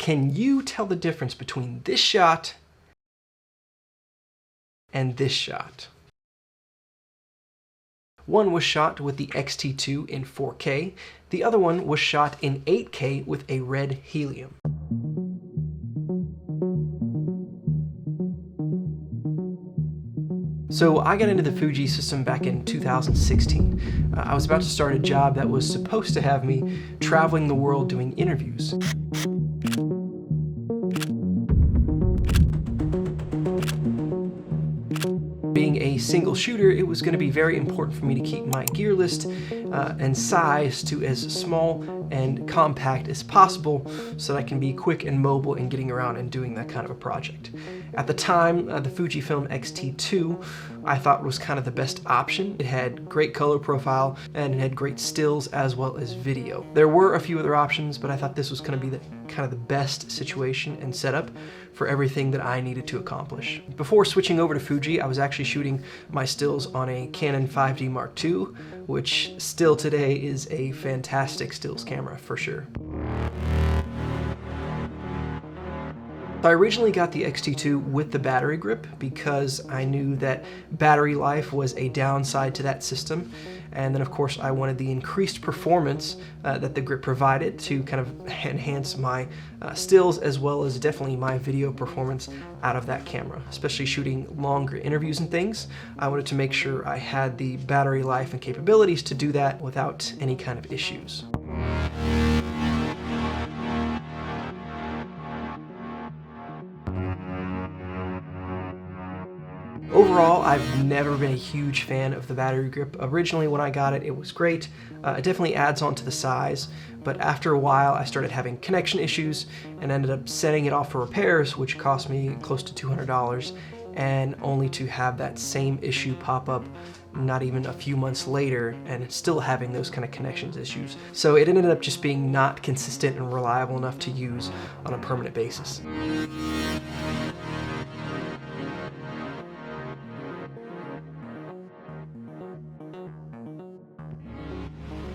Can you tell the difference between this shot and this shot? One was shot with the XT2 in 4K, the other one was shot in 8K with a Red Helium. So I got into the Fuji system back in 2016. I was about to start a job that was supposed to have me traveling the world doing interviews. Being a single shooter, it was going to be very important for me to keep my gear list and size to as small and compact as possible so that I can be quick and mobile in getting around and doing that kind of a project. At the time, the Fujifilm X-T2 I thought was kind of the best option. It had great color profile and it had great stills as well as video. There were a few other options, but I thought this was going to be kind of the best situation and setup for everything that I needed to accomplish. Before switching over to Fuji, I was actually shooting my stills on a Canon 5D Mark II, which still today is a fantastic stills camera for sure. I originally got the X-T2 with the battery grip because I knew that battery life was a downside to that system. And then of course I wanted the increased performance that the grip provided to kind of enhance my stills as well as definitely my video performance out of that camera. Especially shooting longer interviews and things, I wanted to make sure I had the battery life and capabilities to do that without any kind of issues. Overall, I've never been a huge fan of the battery grip. Originally when I got it, it was great. It definitely adds on to the size, but after a while I started having connection issues and ended up sending it off for repairs, which cost me close to $200, and only to have that same issue pop up not even a few months later and still having those kind of connections issues. So it ended up just being not consistent and reliable enough to use on a permanent basis.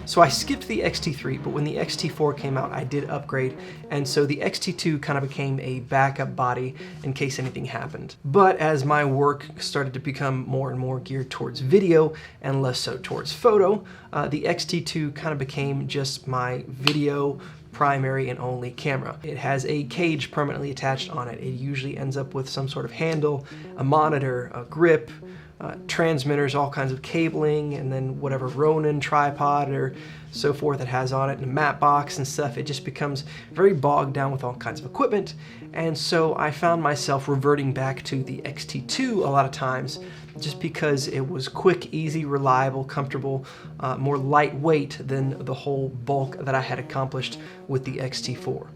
So I skipped the X-T3, but when the X-T4 came out, I did upgrade, and so the X-T2 kind of became a backup body in case anything happened. But as my work started to become more and more geared towards video and less so towards photo, the X-T2 kind of became just my video primary and only camera. It has a cage permanently attached on it. It usually ends up with some sort of handle, a monitor, a grip, transmitters, all kinds of cabling, and then whatever Ronin tripod or so forth it has on it, and a matte box and stuff. It just becomes very bogged down with all kinds of equipment, and so I found myself reverting back to the X-T2 a lot of times just because it was quick, easy, reliable, comfortable, more lightweight than the whole bulk that I had accomplished with the X-T4.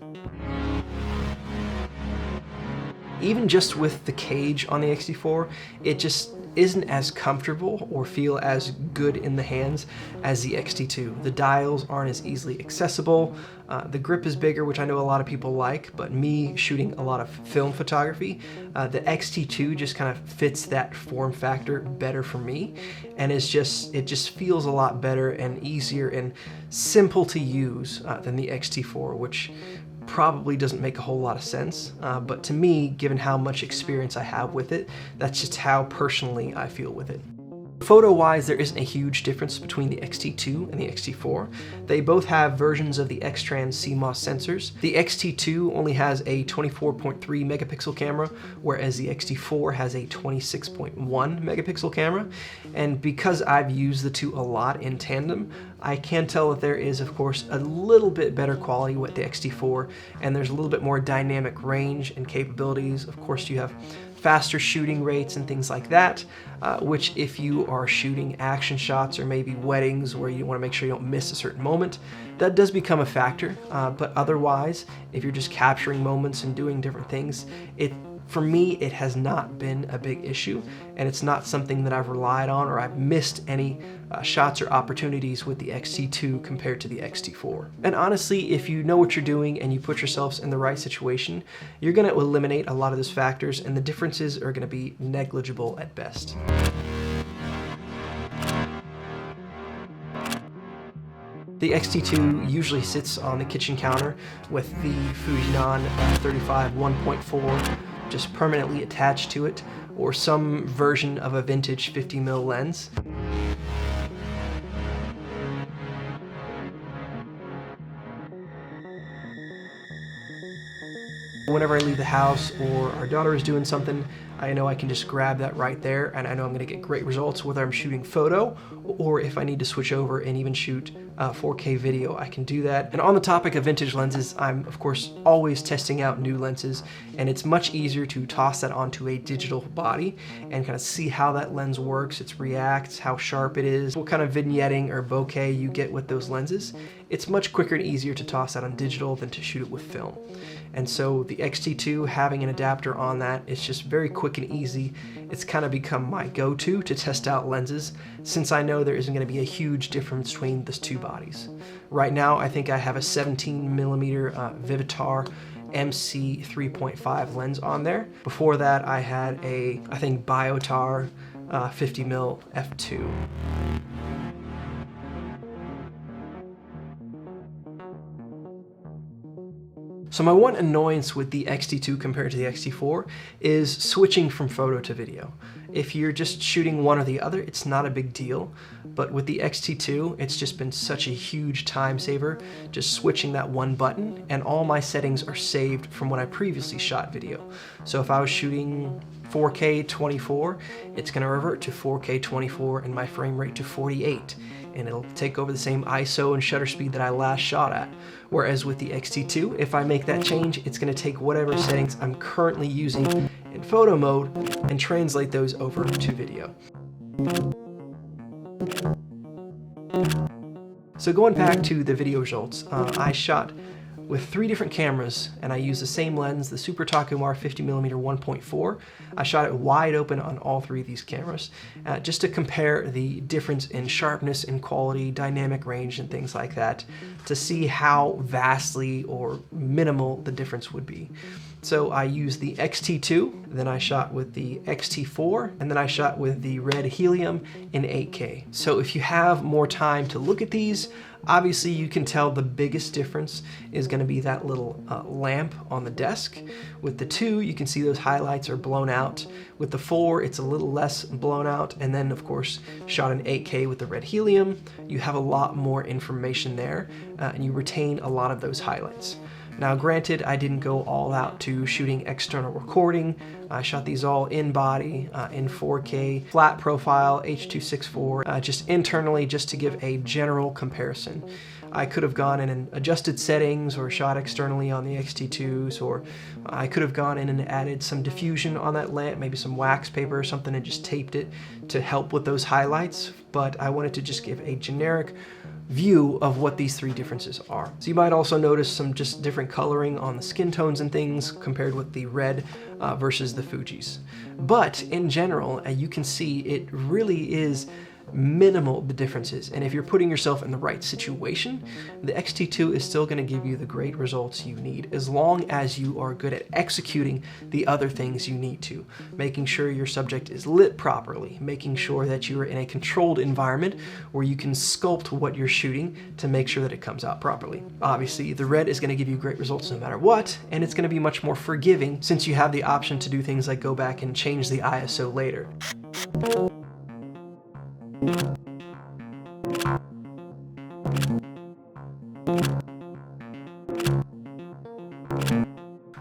Even just with the cage on the X-T4, it just isn't as comfortable or feel as good in the hands as the X-T2. The dials aren't as easily accessible. The grip is bigger, which I know a lot of people like, but me shooting a lot of film photography, the X-T2 just kind of fits that form factor better for me, and it just feels a lot better and easier and simple to use than the X-T4, which probably doesn't make a whole lot of sense, but to me, given how much experience I have with it, that's just how personally I feel with it. Photo-wise, there isn't a huge difference between the X-T2 and the X-T4. They both have versions of the X-Trans CMOS sensors. The X-T2 only has a 24.3 megapixel camera, whereas the X-T4 has a 26.1 megapixel camera. And because I've used the two a lot in tandem, I can tell that there is, of course, a little bit better quality with the X-T4, and there's a little bit more dynamic range and capabilities. Of course, you have faster shooting rates and things like that, which if you are shooting action shots or maybe weddings where you want to make sure you don't miss a certain moment, that does become a factor. But otherwise, if you're just capturing moments and doing different things, for me, it has not been a big issue, and it's not something that I've relied on or I've missed any shots or opportunities with the X-T2 compared to the X-T4. And honestly, if you know what you're doing and you put yourselves in the right situation, you're going to eliminate a lot of those factors, and the differences are going to be negligible at best. The X-T2 usually sits on the kitchen counter with the Fuji 35 1.4 just permanently attached to it, or some version of a vintage 50mm lens. Whenever I leave the house or our daughter is doing something, I know I can just grab that right there, and I know I'm going to get great results whether I'm shooting photo or if I need to switch over and even shoot 4K video, I can do that. And on the topic of vintage lenses, I'm of course always testing out new lenses, and it's much easier to toss that onto a digital body and kind of see how that lens works, its reacts, how sharp it is, what kind of vignetting or bokeh you get with those lenses. It's much quicker and easier to toss that on digital than to shoot it with film. And so the X-T2 having an adapter on that, it's just very quick and easy. It's kind of become my go-to to test out lenses, since I know there isn't going to be a huge difference between the two bodies. Right now I think I have a 17mm Vivitar MC 3.5 lens on there. Before that I had a, I think, Biotar 50mm f2. So my one annoyance with the X-T2 compared to the X-T4 is switching from photo to video. If you're just shooting one or the other, it's not a big deal. But with the X-T2, it's just been such a huge time saver, just switching that one button, and all my settings are saved from when I previously shot video. So if I was shooting 4K 24, it's going to revert to 4K 24 and my frame rate to 48. And it'll take over the same ISO and shutter speed that I last shot at. Whereas with the X-T2, if I make that change, it's going to take whatever settings I'm currently using in photo mode and translate those over to video. So going back to the video results, I shot with 3 different cameras, and I used the same lens, the Super Takumar 50mm 1.4. I shot it wide open on all 3 of these cameras, just to compare the difference in sharpness and quality, dynamic range, and things like that, to see how vastly or minimal the difference would be. So I used the X-T2, then I shot with the X-T4, and then I shot with the Red Helium in 8K. So if you have more time to look at these, obviously you can tell the biggest difference is going to be that little lamp on the desk. With the 2, you can see those highlights are blown out. With the 4, it's a little less blown out. And then of course, shot in 8K with the Red Helium, you have a lot more information there, and you retain a lot of those highlights. Now granted, I didn't go all out to shooting external recording. I shot these all in body, in 4K, flat profile, H.264, just internally, just to give a general comparison. I could have gone in and adjusted settings or shot externally on the X-T2s, or I could have gone in and added some diffusion on that lamp, maybe some wax paper or something, and just taped it to help with those highlights. But I wanted to just give a generic view of what these 3 differences are. So you might also notice some just different coloring on the skin tones and things compared with the Red versus the Fujis. But in general, you can see it really is minimal, the differences, and if you're putting yourself in the right situation, the X-T2 is still going to give you the great results you need, as long as you are good at executing the other things you need to, making sure your subject is lit properly, making sure that you are in a controlled environment where you can sculpt what you're shooting to make sure that it comes out properly. Obviously, the Red is going to give you great results no matter what, and it's going to be much more forgiving since you have the option to do things like go back and change the ISO later.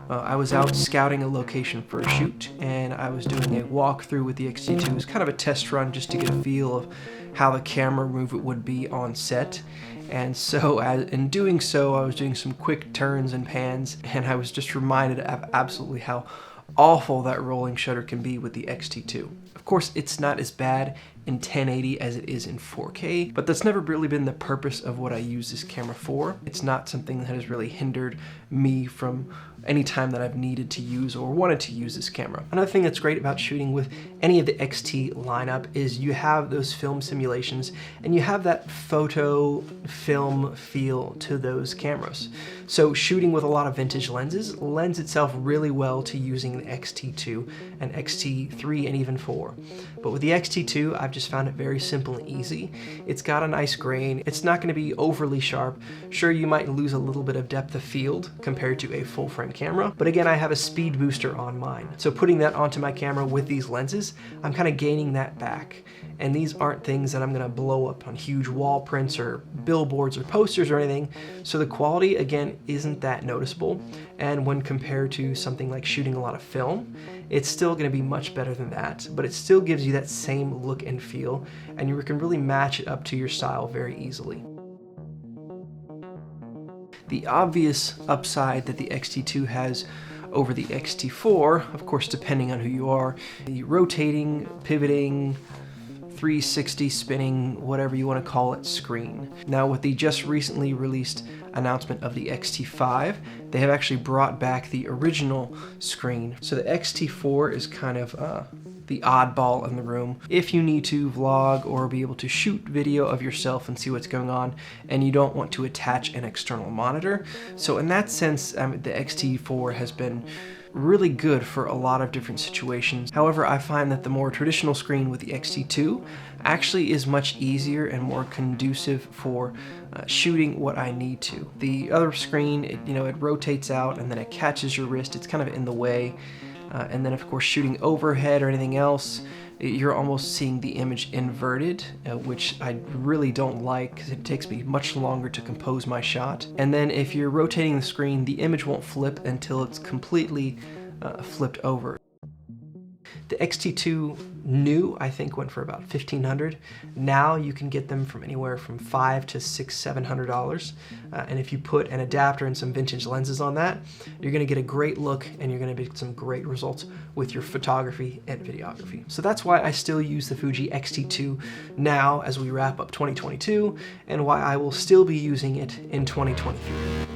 I was out scouting a location for a shoot, and I was doing a walkthrough with the X-T2. It was kind of a test run just to get a feel of how the camera movement would be on set. And so in doing so, I was doing some quick turns and pans, and I was just reminded of absolutely how awful that rolling shutter can be with the X-T2. Of course, it's not as bad in 1080 as it is in 4K, but that's never really been the purpose of what I use this camera for. It's not something that has really hindered me from any time that I've needed to use or wanted to use this camera. Another thing that's great about shooting with any of the XT lineup is you have those film simulations and you have that photo film feel to those cameras. So shooting with a lot of vintage lenses lends itself really well to using the XT2 and XT3 and even 4. But with the XT2, I've just found it very simple and easy. It's got a nice grain. It's not going to be overly sharp. Sure, you might lose a little bit of depth of field compared to a full frame camera, but again, I have a speed booster on mine. So putting that onto my camera with these lenses, I'm kind of gaining that back. And these aren't things that I'm going to blow up on huge wall prints or billboards or posters or anything. So the quality, again, isn't that noticeable. And when compared to something like shooting a lot of film, it's still going to be much better than that, but it still gives you that same look and feel, and you can really match it up to your style very easily. The obvious upside that the XT2 has over the XT4, of course depending on who you are, the rotating, pivoting, 360 spinning, whatever you want to call it, screen. Now with the just recently released announcement of the XT5, they have actually brought back the original screen. So the XT4 is kind of the oddball in the room. If you need to vlog or be able to shoot video of yourself and see what's going on and you don't want to attach an external monitor. So in that sense, the XT4 has been really good for a lot of different situations. However, I find that the more traditional screen with the XT2 actually is much easier and more conducive for shooting what I need to. The other screen, it rotates out and then it catches your wrist. It's kind of in the way. And then of course shooting overhead or anything else, you're almost seeing the image inverted, which I really don't like because it takes me much longer to compose my shot. And then if you're rotating the screen, the image won't flip until it's completely flipped over. The XT2 new, I think, went for about $1,500. Now you can get them from anywhere from $500 to $600, $700. And if you put an adapter and some vintage lenses on that, you're gonna get a great look and you're gonna get some great results with your photography and videography. So that's why I still use the Fuji X-T2 now as we wrap up 2022 and why I will still be using it in 2023.